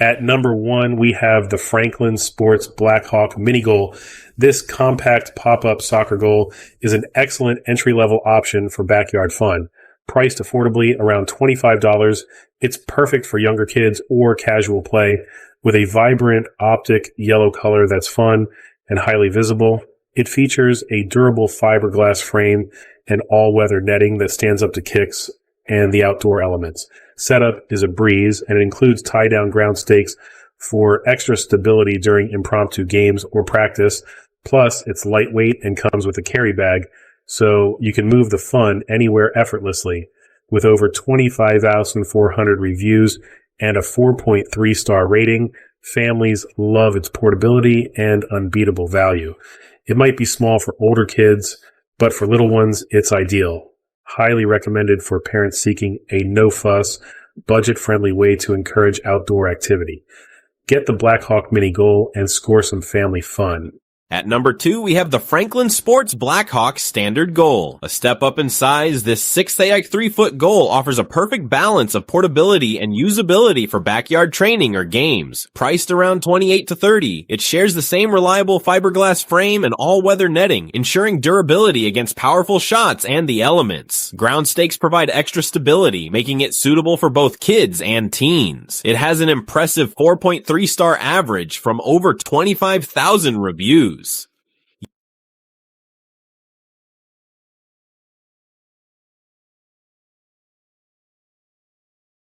At number 1, we have the Franklin Sports Blackhawk mini goal. This compact pop-up soccer goal is an excellent entry-level option for backyard fun. Priced affordably around $25, it's perfect for younger kids or casual play with a vibrant optic yellow color that's fun and highly visible. It features a durable fiberglass frame and all-weather netting that stands up to kicks and the outdoor elements. Setup is a breeze, and it includes tie-down ground stakes for extra stability during impromptu games or practice. Plus, it's lightweight and comes with a carry bag, so you can move the fun anywhere effortlessly. With over 25,400 reviews and a 4.3-star rating, families love its portability and unbeatable value. It might be small for older kids, but for little ones, it's ideal. Highly recommended for parents seeking a no-fuss, budget-friendly way to encourage outdoor activity. Get the Blackhawk mini goal and score some family fun. At number 2, we have the Franklin Sports Blackhawk Standard Goal. A step up in size, this 6'3" goal offers a perfect balance of portability and usability for backyard training or games. Priced around $28 to $30, it shares the same reliable fiberglass frame and all-weather netting, ensuring durability against powerful shots and the elements. Ground stakes provide extra stability, making it suitable for both kids and teens. It has an impressive 4.3-star average from over 25,000 reviews.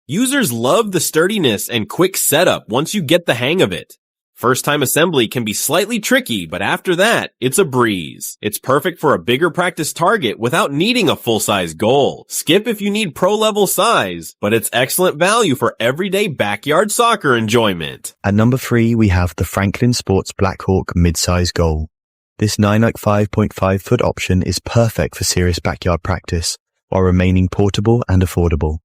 Users love the sturdiness and quick setup once you get the hang of it. First-time assembly can be slightly tricky, but after that, it's a breeze. It's perfect for a bigger practice target without needing a full-size goal. Skip if you need pro-level size, but it's excellent value for everyday backyard soccer enjoyment. At number 3, we have the Franklin Sports Blackhawk Midsize Goal. This 9.5-foot option is perfect for serious backyard practice, while remaining portable and affordable.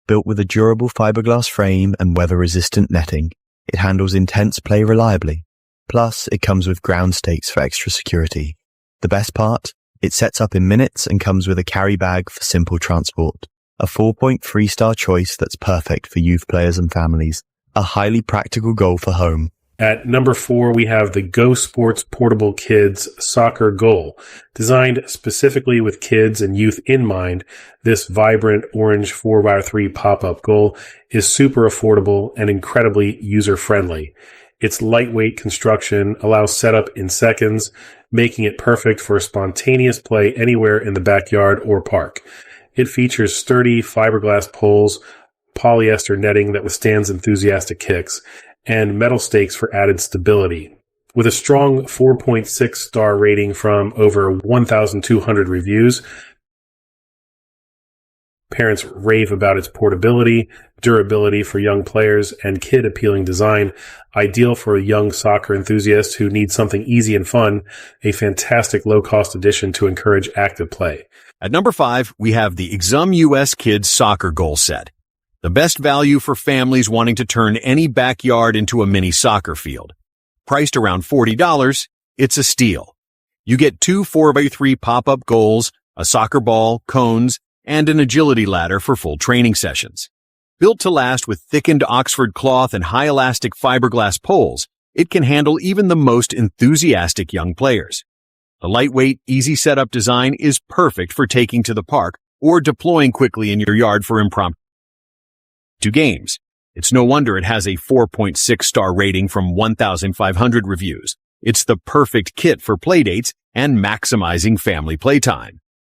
Built with a durable fiberglass frame and weather-resistant netting, it handles intense play reliably. Plus, it comes with ground stakes for extra security. The best part? It sets up in minutes and comes with a carry bag for simple transport. A 4.3-star choice that's perfect for youth players and families. A highly practical goal for home. At number 4, we have the Go Sports Portable Kids Soccer Goal. Designed specifically with kids and youth in mind, this vibrant orange 4x3 pop-up goal is super affordable and incredibly user-friendly. Its lightweight construction allows setup in seconds, making it perfect for spontaneous play anywhere in the backyard or park. It features sturdy fiberglass poles, polyester netting that withstands enthusiastic kicks, and metal stakes for added stability. With a strong 4.6-star rating from over 1,200 reviews, parents rave about its portability, durability for young players, and kid-appealing design. Ideal for young soccer enthusiasts who need something easy and fun, a fantastic low-cost addition to encourage active play. At number 5, we have the Exum US Kids Soccer Goal Set. The best value for families wanting to turn any backyard into a mini soccer field. Priced around $40, it's a steal. You get 2 4x3 pop-up goals, a soccer ball, cones, and an agility ladder for full training sessions. Built to last with thickened Oxford cloth and high elastic fiberglass poles, it can handle even the most enthusiastic young players. The lightweight, easy setup design is perfect for taking to the park or deploying quickly in your yard for impromptu games. It's no wonder it has a 4.6-star rating from 1,500 reviews. It's the perfect kit for playdates and maximizing family playtime.